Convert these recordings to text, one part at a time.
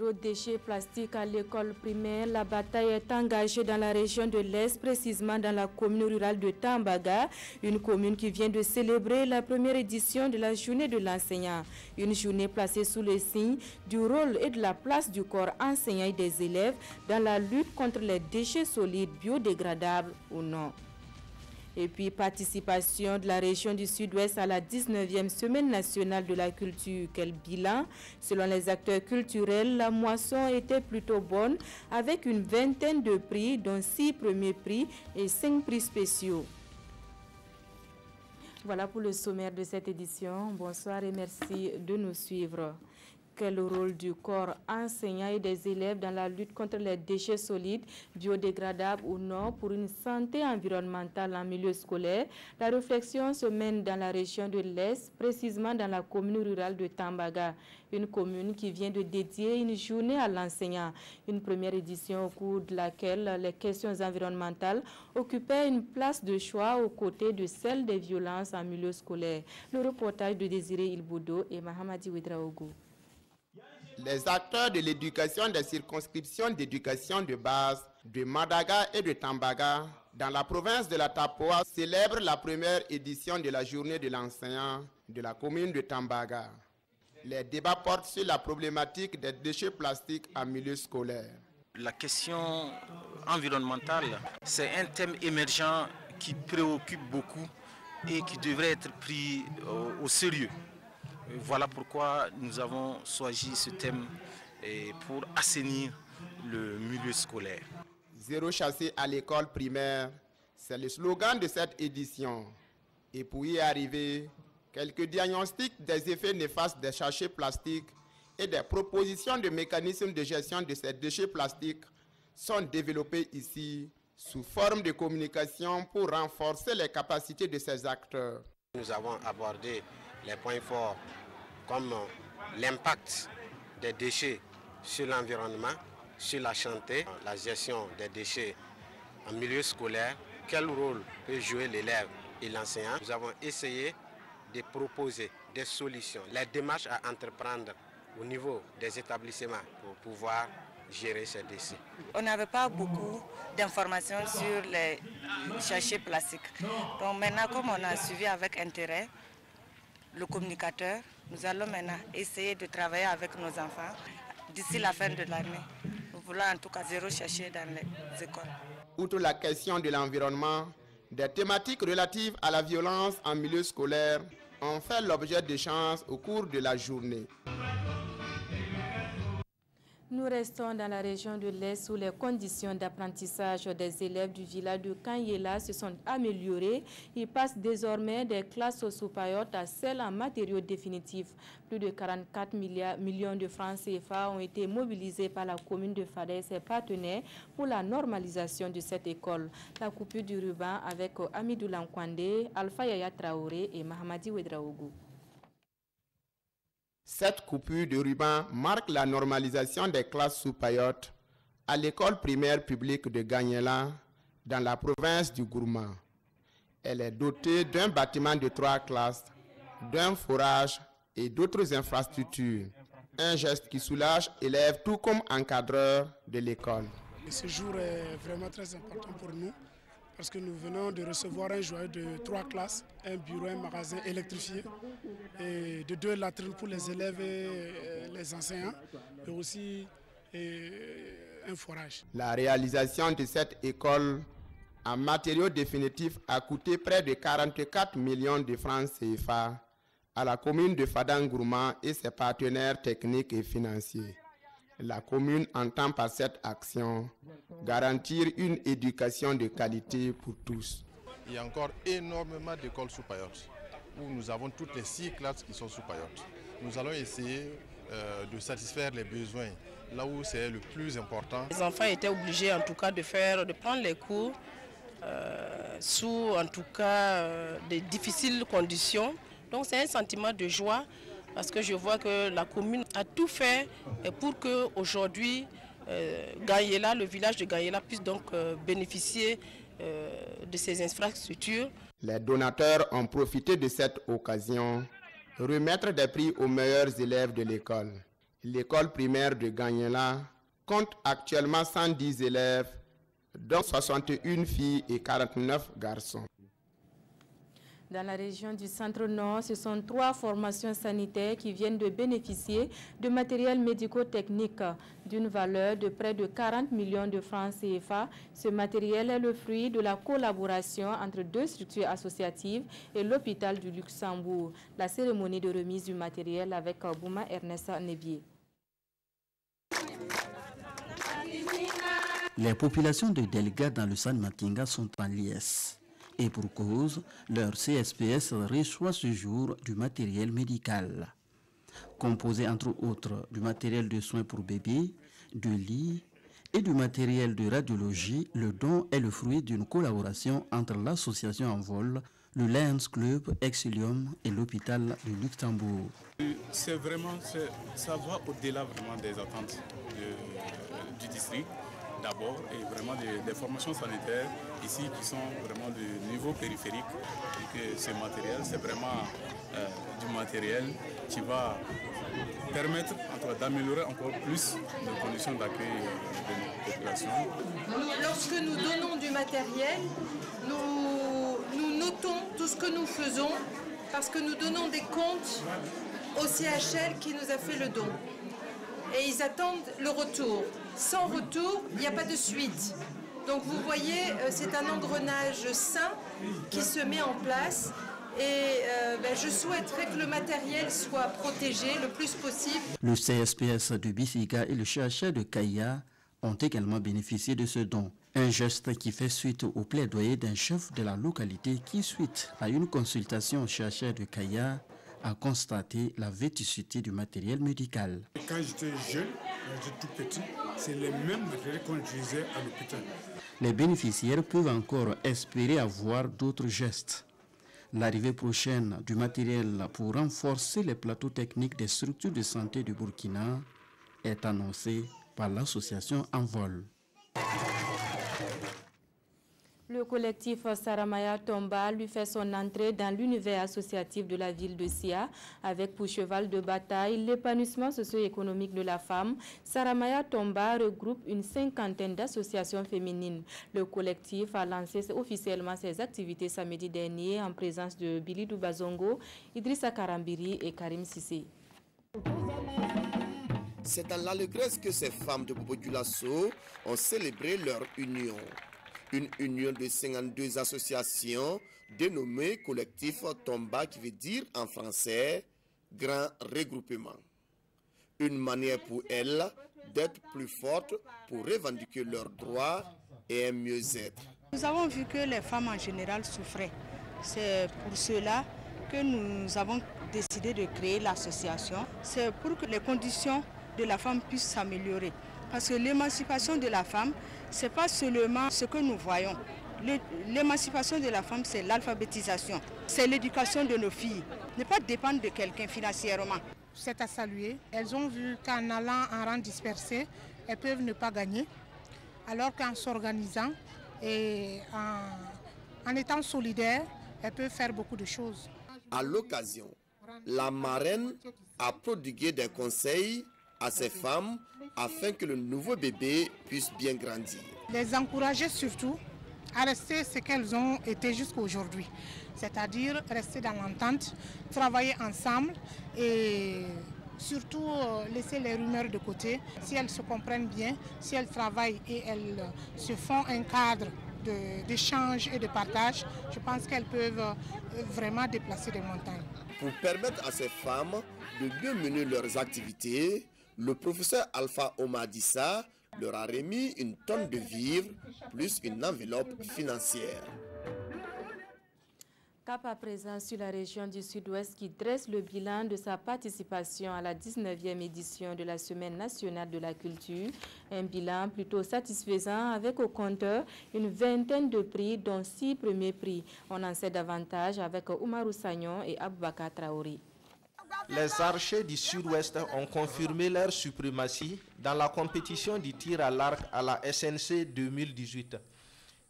zéro déchet plastique à l'école primaire. La bataille est engagée dans la région de l'Est, précisément dans la commune rurale de Tambaga, une commune qui vient de célébrer la première édition de la journée de l'enseignant. Une journée placée sous le signe du rôle et de la place du corps enseignant et des élèves dans la lutte contre les déchets solides, biodégradables ou non. Et puis, participation de la région du Sud-Ouest à la 19e Semaine nationale de la culture. Quel bilan? Selon les acteurs culturels, la moisson était plutôt bonne avec une vingtaine de prix, dont 6 premiers prix et 5 prix spéciaux. Voilà pour le sommaire de cette édition. Bonsoir et merci de nous suivre. Quel rôle du corps enseignant et des élèves dans la lutte contre les déchets solides, biodégradables ou non, pour une santé environnementale en milieu scolaire? La réflexion se mène dans la région de l'Est, précisément dans la commune rurale de Tambaga, une commune qui vient de dédier une journée à l'enseignant. Une première édition au cours de laquelle les questions environnementales occupaient une place de choix aux côtés de celle des violences en milieu scolaire. Le reportage de Désiré Ilboudo et Mahamadi Ouedraogo. Les acteurs de l'éducation des circonscriptions d'éducation de base de Madaga et de Tambaga dans la province de la Tapoa célèbrent la première édition de la journée de l'enseignant de la commune de Tambaga. Les débats portent sur la problématique des déchets plastiques en milieu scolaire. La question environnementale, c'est un thème émergent qui préoccupe beaucoup et qui devrait être pris au sérieux. Voilà pourquoi nous avons choisi ce thème pour assainir le milieu scolaire. Zéro chassé à l'école primaire, c'est le slogan de cette édition. Et pour y arriver, quelques diagnostics des effets néfastes des sachets plastiques et des propositions de mécanismes de gestion de ces déchets plastiques sont développés ici sous forme de communication pour renforcer les capacités de ces acteurs. Nous avons abordé les points forts comme l'impact des déchets sur l'environnement, sur la santé, la gestion des déchets en milieu scolaire, quel rôle peut jouer l'élève et l'enseignant. Nous avons essayé de proposer des solutions, les démarches à entreprendre au niveau des établissements pour pouvoir gérer ces déchets. On n'avait pas beaucoup d'informations sur les sachets plastiques. Donc maintenant, comme on a suivi avec intérêt le communicateur, nous allons maintenant essayer de travailler avec nos enfants d'ici la fin de l'année. Nous voulons en tout cas zéro sachet dans les écoles. Outre la question de l'environnement, des thématiques relatives à la violence en milieu scolaire ont fait l'objet d'échanges au cours de la journée. Nous restons dans la région de l'Est où les conditions d'apprentissage des élèves du village de Kanyela se sont améliorées. Ils passent désormais des classes sous paillotes à celles en matériaux définitifs. Plus de 44 millions de francs CFA ont été mobilisés par la commune de Fada et ses partenaires pour la normalisation de cette école. La coupure du ruban avec Amidou Lankwande, Alpha Yaya Traoré et Mahamadi Ouedraogo. Cette coupure de ruban marque la normalisation des classes sous paillotes à l'école primaire publique de Kanyela dans la province du Gourma. Elle est dotée d'un bâtiment de 3 classes, d'un forage et d'autres infrastructures. Un geste qui soulage élèves tout comme encadreurs de l'école. Ce jour est vraiment très important pour nous parce que nous venons de recevoir un joyau de 3 classes, un bureau, un magasin électrifié et de 2 latrines pour les élèves et les enseignants et aussi un forage. La réalisation de cette école en matériaux définitifs a coûté près de 44 millions de francs CFA à la commune de Fadangourma et ses partenaires techniques et financiers. La commune entend par cette action garantir une éducation de qualité pour tous. Il y a encore énormément d'écoles sous paillotes où nous avons toutes les 6 classes qui sont sous paillotes. Nous allons essayer de satisfaire les besoins là où c'est le plus important. Les enfants étaient obligés en tout cas de prendre les cours sous en tout cas des difficiles conditions. Donc c'est un sentiment de joie. Parce que je vois que la commune a tout fait pour qu'aujourd'hui, Kanyela, le village de Kanyela, puisse donc bénéficier de ces infrastructures. Les donateurs ont profité de cette occasion, remettre des prix aux meilleurs élèves de l'école. L'école primaire de Gagnela compte actuellement 110 élèves, dont 61 filles et 49 garçons. Dans la région du Centre-Nord, ce sont 3 formations sanitaires qui viennent de bénéficier de matériel médico-technique d'une valeur de près de 40 millions de francs CFA. Ce matériel est le fruit de la collaboration entre 2 structures associatives et l'hôpital du Luxembourg. La cérémonie de remise du matériel avec Bouma Ernest Nebier. Les populations de Delga dans le San Matinga sont en liesse. Et pour cause, leur CSPS reçoit ce jour du matériel médical. Composé entre autres du matériel de soins pour bébés, de lits et du matériel de radiologie, le don est le fruit d'une collaboration entre l'association Envol, le Lions Club, Exilium et l'hôpital du Luxembourg. C'est vraiment, ça va au-delà vraiment des attentes du district. D'abord, et vraiment des formations sanitaires ici qui sont vraiment de niveau périphérique. Et que ce matériel, c'est vraiment du matériel qui va permettre d'améliorer encore plus les conditions d'accueil de notre population. Lorsque nous donnons du matériel, nous notons tout ce que nous faisons parce que nous donnons des comptes au CHL qui nous a fait le don. Et ils attendent le retour. Sans retour, il n'y a pas de suite. Donc vous voyez, c'est un engrenage sain qui se met en place. Et je souhaiterais que le matériel soit protégé le plus possible. Le CSPS de Bisiga et le CHR de Kaya ont également bénéficié de ce don. Un geste qui fait suite au plaidoyer d'un chef de la localité qui, suite à une consultation au CHR de Kaya, a constaté la vétusté du matériel médical. Quand j'étais jeune, quand j'étais tout petit, c'est les mêmes matériels qu'on utilisait à l'hôpital. Les bénéficiaires peuvent encore espérer avoir d'autres gestes. L'arrivée prochaine du matériel pour renforcer les plateaux techniques des structures de santé du Burkina est annoncée par l'association Envol. Le collectif Saramaya Tomba lui fait son entrée dans l'univers associatif de la ville de Sia avec pour cheval de bataille l'épanouissement socio-économique de la femme. Saramaya Tomba regroupe une 50aine d'associations féminines. Le collectif a lancé officiellement ses activités samedi dernier en présence de Billy Dubazongo, Idrissa Karambiri et Karim Sissé. C'est dans l'allégresse que ces femmes de Bobo Dioulasso ont célébré leur union. Une union de 52 associations dénommée Collectif Tomba, qui veut dire en français grand regroupement. Une manière pour elles d'être plus fortes pour revendiquer leurs droits et un mieux-être. Nous avons vu que les femmes en général souffraient. C'est pour cela que nous avons décidé de créer l'association. C'est pour que les conditions de la femme puissent s'améliorer. Parce que l'émancipation de la femme, ce n'est pas seulement ce que nous voyons. L'émancipation de la femme, c'est l'alphabétisation, c'est l'éducation de nos filles. Ne pas dépendre de quelqu'un financièrement. C'est à saluer. Elles ont vu qu'en allant en rang dispersé, elles peuvent ne pas gagner. Alors qu'en s'organisant et en étant solidaires, elles peuvent faire beaucoup de choses. À l'occasion, la marraine a prodigué des conseils à ces femmes afin que le nouveau bébé puisse bien grandir. Les encourager surtout à rester ce qu'elles ont été jusqu'à aujourd'hui, c'est-à-dire rester dans l'entente, travailler ensemble et surtout laisser les rumeurs de côté. Si elles se comprennent bien, si elles travaillent et elles se font un cadre d'échange et de partage, je pense qu'elles peuvent vraiment déplacer des montagnes. Pour permettre à ces femmes de mieux mener leurs activités, le professeur Alpha Omadissa leur a remis une tonne de vivres plus une enveloppe financière. Cap à présent sur la région du Sud-Ouest qui dresse le bilan de sa participation à la 19e édition de la Semaine nationale de la culture. Un bilan plutôt satisfaisant avec au compteur une vingtaine de prix dont 6 premiers prix. On en sait davantage avec Oumarou Sagnon et Aboubakar Traoré. Les archers du Sud-Ouest ont confirmé leur suprématie dans la compétition du tir à l'arc à la SNC 2018.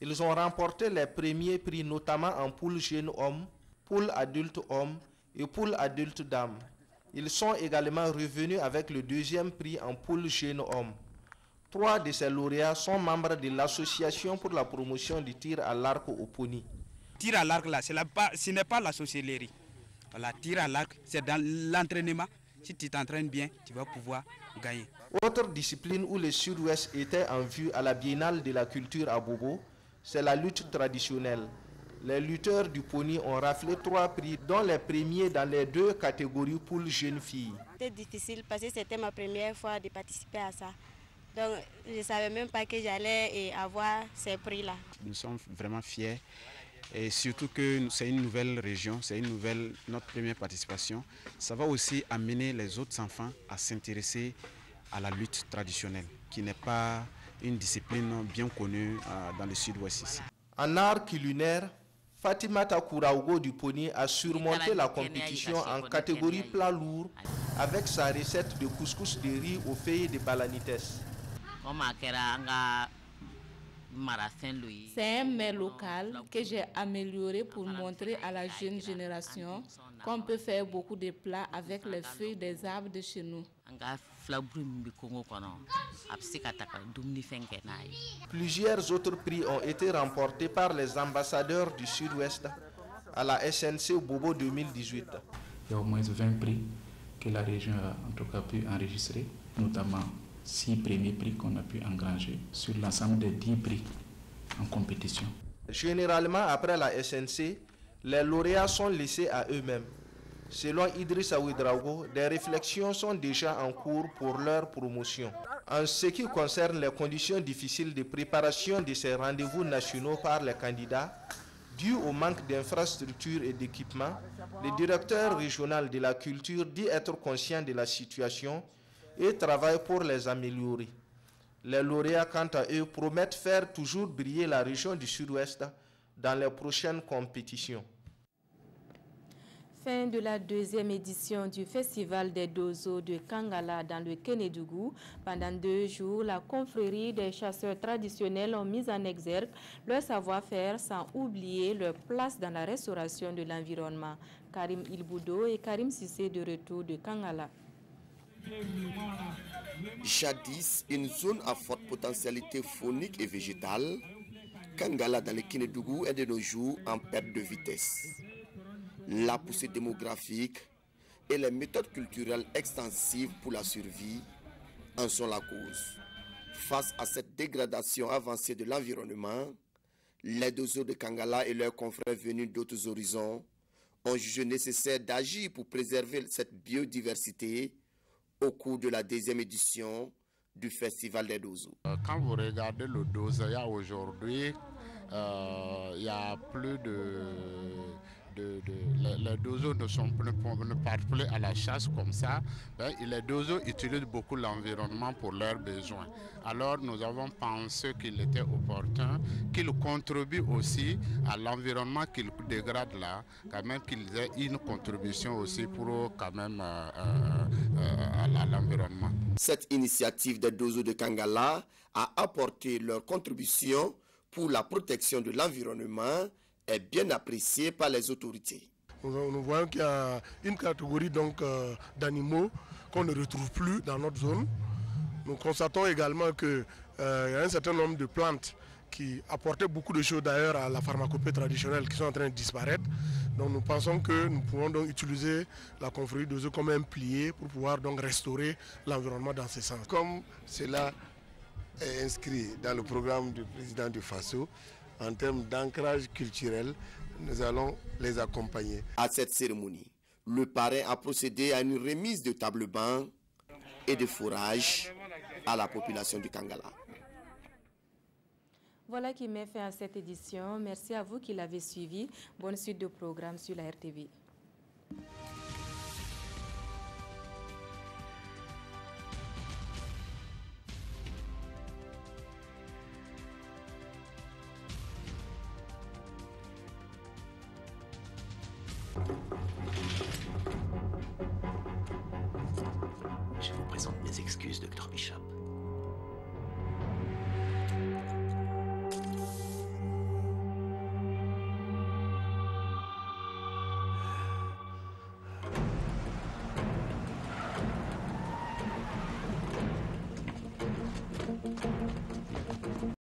Ils ont remporté les premiers prix notamment en poule jeune homme, poule adulte homme et poule adulte dame. Ils sont également revenus avec le deuxième prix en poule jeune homme. 3 de ces lauréats sont membres de l'association pour la promotion du tir à l'arc au pony. Tir à l'arc là, ce n'est pas la sorcellerie. La tir à l'arc, c'est dans l'entraînement. Si tu t'entraînes bien, tu vas pouvoir gagner. Autre discipline où le Sud-Ouest était en vue à la Biennale de la culture à Bobo, c'est la lutte traditionnelle. Les lutteurs du pony ont raflé 3 prix, dont les premiers dans les 2 catégories poules jeunes filles. C'était difficile parce que c'était ma première fois de participer à ça. Donc je ne savais même pas que j'allais avoir ces prix-là. Nous sommes vraiment fiers et surtout que c'est une nouvelle région, c'est notre première participation. Ça va aussi amener les autres enfants à s'intéresser à la lutte traditionnelle, qui n'est pas une discipline bien connue dans le Sud-Ouest ici. En art culinaire, Fatimata Kouraougo du Pony a surmonté la compétition en catégorie plat lourd avec sa recette de couscous de riz aux feuilles de balanites. C'est un mets local que j'ai amélioré pour montrer à la jeune génération qu'on peut faire beaucoup de plats avec les feuilles des arbres de chez nous. Plusieurs autres prix ont été remportés par les ambassadeurs du Sud-Ouest à la SNC Bobo 2018. Il y a au moins 20 prix que la région a en tout cas pu enregistrer, notamment 6 premiers prix qu'on a pu engranger sur l'ensemble des 10 prix en compétition. Généralement, après la SNC, les lauréats sont laissés à eux-mêmes. Selon Idriss Ouedraogo, des réflexions sont déjà en cours pour leur promotion. En ce qui concerne les conditions difficiles de préparation de ces rendez-vous nationaux par les candidats, dû au manque d'infrastructures et d'équipements, le directeur régional de la culture dit être conscient de la situation et travaille pour les améliorer. Les lauréats, quant à eux, promettent faire toujours briller la région du Sud-Ouest dans les prochaines compétitions. Fin de la 2e édition du Festival des Dozo de Kangala dans le Kénédougou. Pendant 2 jours, la confrérie des chasseurs traditionnels ont mis en exergue leur savoir-faire sans oublier leur place dans la restauration de l'environnement. Karim Ilboudo et Karim Sissé de retour de Kangala. Jadis, une zone à forte potentialité faunique et végétale, Kangala dans le Kénédougou est de nos jours en perte de vitesse. La poussée démographique et les méthodes culturelles extensives pour la survie en sont la cause. Face à cette dégradation avancée de l'environnement, les Dozo de Kangala et leurs confrères venus d'autres horizons ont jugé nécessaire d'agir pour préserver cette biodiversité au cours de la 2e édition du Festival des Dozo. Quand vous regardez le Dozoya aujourd'hui, il y a plus les Dozo ne partent plus à la chasse comme ça. Les Dozo utilisent beaucoup l'environnement pour leurs besoins. Alors nous avons pensé qu'il était opportun qu'ils contribuent aussi à l'environnement qu'ils dégradent là, quand même qu'ils aient une contribution aussi pour quand même à l'environnement. Cette initiative des Dozo de Kangala a apporté leur contribution pour la protection de l'environnement est bien appréciée par les autorités. Nous voyons qu'il y a une catégorie d'animaux qu'on ne retrouve plus dans notre zone. Nous constatons également qu'il y a un certain nombre de plantes qui apportaient beaucoup de choses d'ailleurs à la pharmacopée traditionnelle qui sont en train de disparaître. Donc nous pensons que nous pouvons donc utiliser la confrérie d'Ozo comme un plié pour pouvoir donc restaurer l'environnement dans ce sens. Comme cela est inscrit dans le programme du président du FASO, en termes d'ancrage culturel, nous allons les accompagner. À cette cérémonie, le parrain a procédé à une remise de table-banc et de fourrage à la population du Kangala. Voilà qui met fin à cette édition. Merci à vous qui l'avez suivi. Bonne suite de programme sur la RTV.